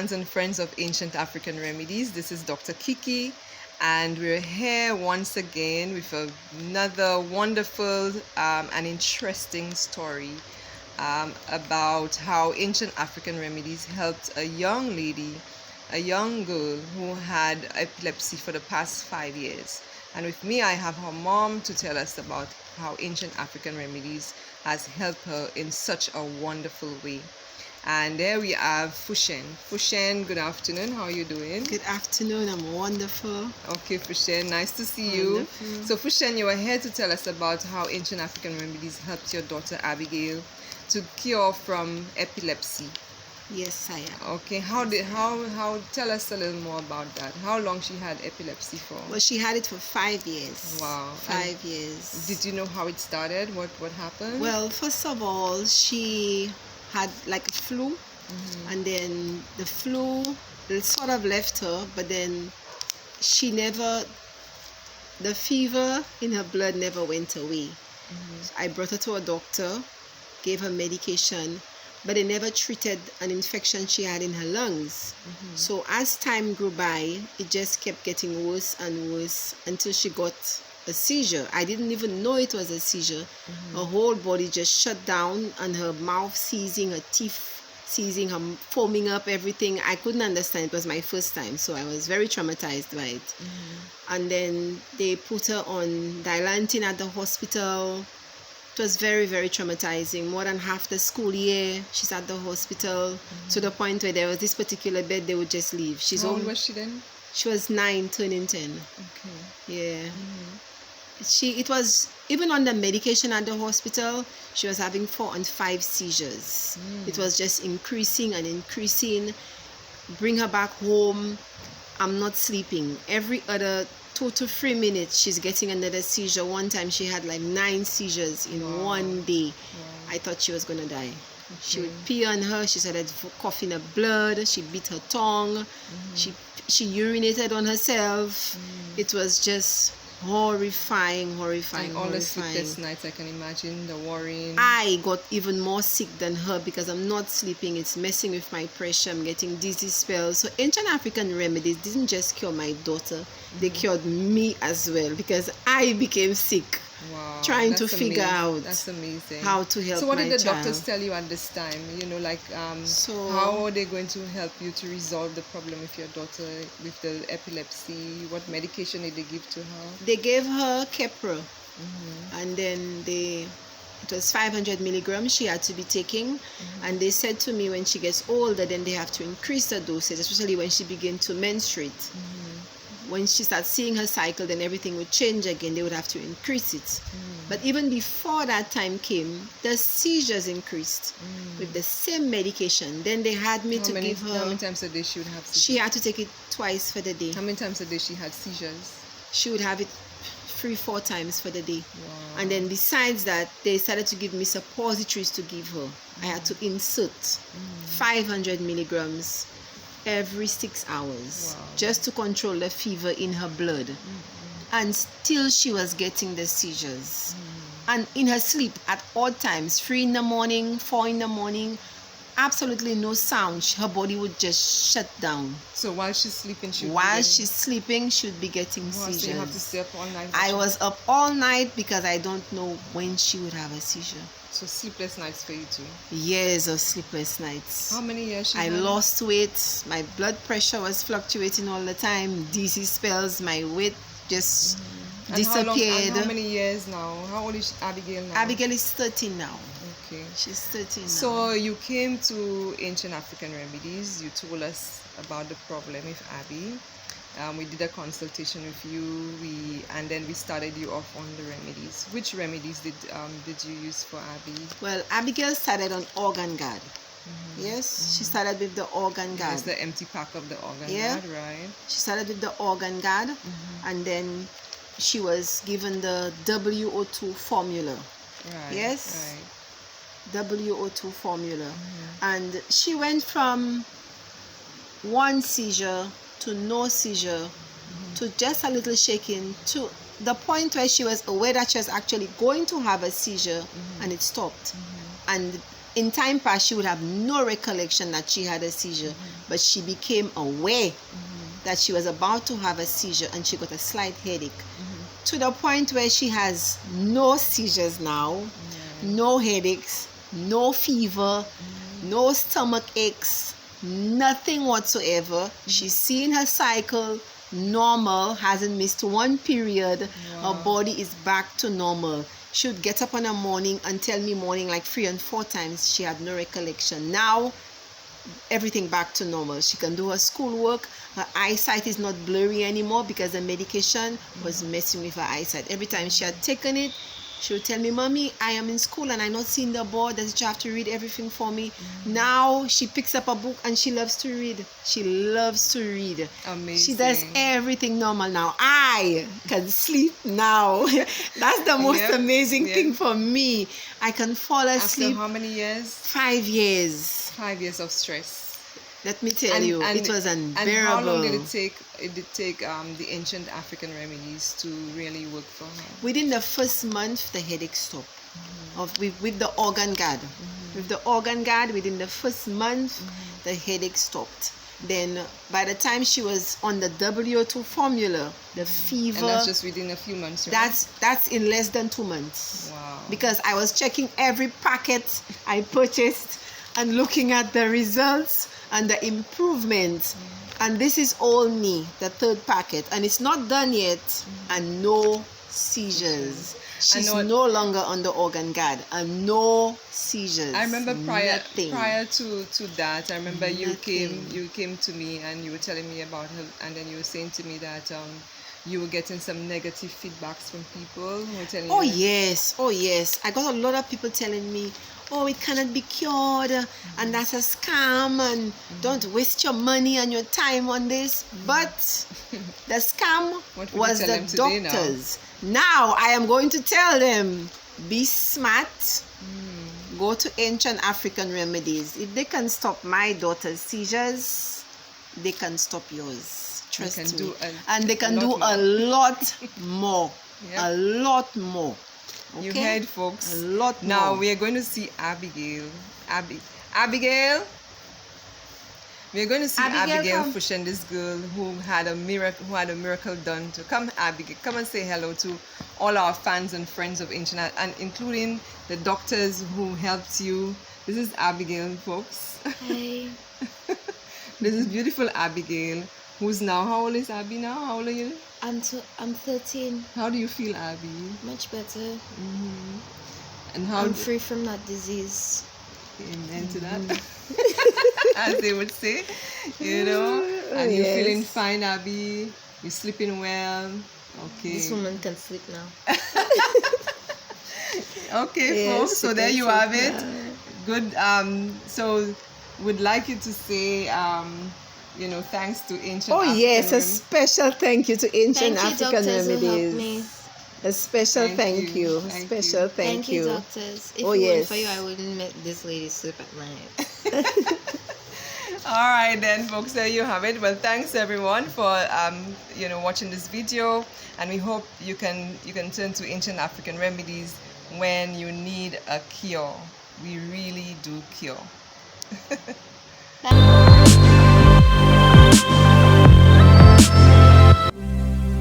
fans and friends of Ancient African Remedies. This is Dr. Kiki, and we're here once again with another wonderful and interesting story about how Ancient African Remedies helped a young lady, a young girl who had epilepsy for the past 5 years. And with me, I have her mom to tell us about how Ancient African Remedies has helped her in such a wonderful way. And there we have Fushen. Fushen, good afternoon. How are you doing? Good afternoon. I'm wonderful. Okay, Fushen, nice to see Wonderful. you. So, Fushen, you are here to tell us about how Ancient African Remedies helped your daughter Abigail to cure from epilepsy. Yes, I am. Okay, how tell us a little more about that. How long she had epilepsy for? Well, she had it for 5 years. Wow. 5 years. Did you know how it started? What happened? Well, first of all, she had like a flu, and then the flu sort of left her, but then the fever in her blood never went away. I brought her to a doctor, gave her medication, but they never treated an infection she had in her lungs. So as time grew by, it just kept getting worse and worse until she got a seizure. I didn't even know it was a seizure. Her whole body just shut down, and her mouth seizing, her teeth seizing, her foaming up, everything. I couldn't understand. It was my first time, so I was very traumatized by it. And then they put her on Dilantin at the hospital. It was very, very traumatizing. More than half the school year, she's at the hospital, to the point where there was this particular bed they would just leave. How old was she then? She was 9, turning 10. Okay. Yeah. It was, even on the medication at the hospital, she was having 4 and 5 seizures. It was just increasing and increasing. Bring her back home, I'm not sleeping. Every other 2 to 3 minutes, she's getting another seizure. One time she had like 9 seizures in one day. I thought she was gonna die. She would pee on her. She started coughing up blood. She bit her tongue. She urinated on herself. It was just horrifying. And all the sleepless nights, I can imagine, the worrying. I got even more sick than her because I'm not sleeping. It's messing with my pressure. I'm getting dizzy spells. So Ancient African Remedies didn't just cure my daughter. They cured me as well, because I became sick. Wow, trying to that's figure out that's amazing. how to help my child. So what did the doctors tell you at this time? You know, like how are they going to help you to resolve the problem with your daughter with the epilepsy? What medication did they give to her? They gave her Keppra, and then it was 500 milligrams she had to be taking, and they said to me when she gets older, then they have to increase the dosage, especially when she begins to menstruate. When she starts seeing her cycle, then everything would change again. They would have to increase it. But even before that time came, the seizures increased with the same medication. Then they had me give her... How many times a day she would have seizures? She had to take it twice for the day. How many times a day she had seizures? She would have it 3-4 times for the day. Wow. And then besides that, they started to give me suppositories to give her. I had to insert 500 milligrams every 6 hours, just to control the fever in her blood. And still she was getting the seizures. And in her sleep at all times, 3 in the morning, 4 in the morning, absolutely no sound. Her body would just shut down. So while she's sleeping, she would be getting seizures. So you have to stay up all night? I was up all night because I don't know when she would have a seizure. So sleepless nights for you too? Years of sleepless nights. How many years I lost weight. My blood pressure was fluctuating all the time. Dizzy spells. My weight just disappeared. How many years now? How old is Abigail now? Abigail is 13 now. Okay. She's 13 now. So you came to Ancient African Remedies. You told us about the problem with Abby. We did a consultation with you, and then we started you off on the remedies. Which remedies did you use for Abby? Well, Abigail started on Organ Guard. Yes, she started with the Organ Guard. That's the empty pack of the Organ Guard, right? She started with the Organ Guard, and then she was given the WO2 formula. Right. Yes. Right. WO2 formula, and she went from 1 seizure to no seizure, to just a little shaking, to the point where she was aware that she was actually going to have a seizure, and it stopped. And in time past she would have no recollection that she had a seizure, but she became aware that she was about to have a seizure, and she got a slight headache, to the point where she has no seizures now, no headaches, no fever, no stomach aches, nothing whatsoever. She's seeing her cycle normal, hasn't missed one period. Her body is back to normal. She would get up in the morning and tell me morning like 3 and 4 times she had no recollection. Now everything back to normal. She can do her schoolwork. Her eyesight is not blurry anymore because the medication was messing with her eyesight. Every time she had taken it, she would tell me, "Mommy, I am in school and I'm not seeing the board. Does you have to read everything for me?" Now she picks up a book and she loves to read. She loves to read. Amazing. She does everything normal now. I can sleep now. That's the most amazing thing for me. I can fall asleep. After how many years? 5 years. 5 years of stress. Let me tell you, it was unbearable. And how long did it take? It did take the Ancient African Remedies to really work for her. Within the first month, the headache stopped. With the organ guard. With the organ guard, within the first month, the headache stopped. Then, by the time she was on the WO2 formula, the fever. And that's just within a few months, right? That's in less than 2 months. Wow. Because I was checking every packet I purchased and looking at the results and the improvements. And this is only the 3rd packet, and it's not done yet, and no seizures. She's no longer on the organ guard, and no seizures. I remember prior Nothing. to that, I remember you came to me and you were telling me about her, and then you were saying to me that you were getting some negative feedbacks from people who were telling Oh you. yes, oh yes. I got a lot of people telling me, "Oh, it cannot be cured, and that's a scam, and don't waste your money and your time on this." But the scam was the doctors. Now I am going to tell them, be smart. Go to Ancient African Remedies. If they can stop my daughter's seizures, they can stop yours. Trust me. And they can do a lot more. A lot more. Okay? You heard, folks. A lot more. Now we are going to see Abigail. Abigail. We are going to see Abigail Fushen, this girl who had a miracle done to come. Abigail, come and say hello to all our fans and friends of Ancient, and including the doctors who helped you. This is Abigail, folks. Hi. This is beautiful Abigail, who's now, how old is Abby now? How old are you? I'm 13. How do you feel, Abby? Much better. And how I'm free from that disease. Amen to that. As they would say, you know. And you're feeling fine, Abby. You're sleeping well. Okay. This woman can sleep now. Okay, Yes, folks. So she there can you sleep have it. now. Good. So would like you to say thanks to Ancient Oh African yes, a Remedies. special thank you to Ancient Thank you, African doctors who helped Remedies. me. A special thank you. Thank Special you. thank you. doctors. If Oh, it weren't yes. for you, I wouldn't let this lady sleep at night. All right then, folks, there you have it. Well, thanks everyone for watching this video, and we hope you can turn to Ancient African Remedies when you need a cure. We really do cure.